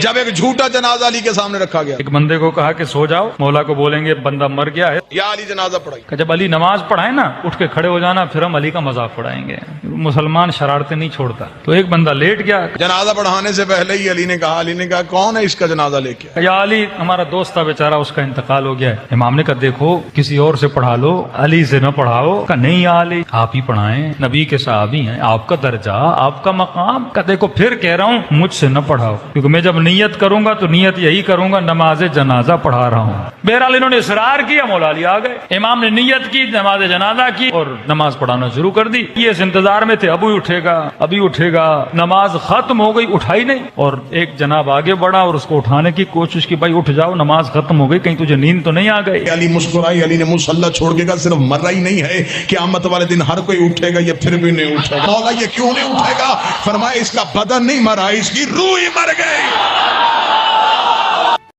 جب ایک جھوٹا جنازہ علی کے سامنے رکھا گیا, ایک بندے کو کہا کہ سو جاؤ, مولا کو بولیں گے بندہ مر گیا ہے, یا علی جنازہ پڑھائی. کہ جب علی نماز پڑھائے نا اٹھ کے کھڑے ہو جانا, پھر ہم علی کا مذاق پڑھائیں گے. مسلمان شرارتیں نہیں چھوڑتا. تو ایک بندہ لیٹ گیا, جنازہ پڑھانے سے پہلے ہی علی نے کہا کون ہے اس کا جنازہ لے کے؟ یا علی ہمارا دوست تھا بیچارہ, اس کا انتقال ہو گیا ہے. امام نے کہا دیکھو کسی اور سے پڑھا لو, علی سے نہ پڑھاؤ. کہا نہیں یا علی آپ ہی پڑھائیں, نبی کے صحابی ہیں, آپ کا درجہ, آپ کا مقام. کہ دیکھو پھر کہہ رہا ہوں مجھ سے نہ پڑھاؤ, کیونکہ میں جب نیت کروں گا تو نیت یہی کروں گا نماز جنازہ پڑھا رہا ہوں. بہرحال انہوں نے اصرار کیا, مولا علی آ گئے. امام نے نیت کی, نماز جنازہ کی اور نماز پڑھانا شروع کر دی. یہ اس انتظار میں تھے ابھی اٹھے گا, ابھی اٹھے گا. نماز ختم ہو گئی, اٹھائی نہیں. اور ایک جناب آگے بڑھا اور اس کو اٹھانے کی کوشش کی, بھائی اٹھ جاؤ نماز ختم ہو گئی, کہیں تجھے نیند تو نہیں آ گئی. علی مسکرائی, علی نے مصلی چھوڑ کے کہا صرف مرا ہی نہیں ہے, قیامت والے دن ہر کوئی اٹھے گا, یہ پھر بھی نہیں اٹھے گا. مولا یہ کیوں نہیں اٹھے گا؟ فرمایا اس کا بدن نہیں مرا, اس کی روح ہی مر گئی.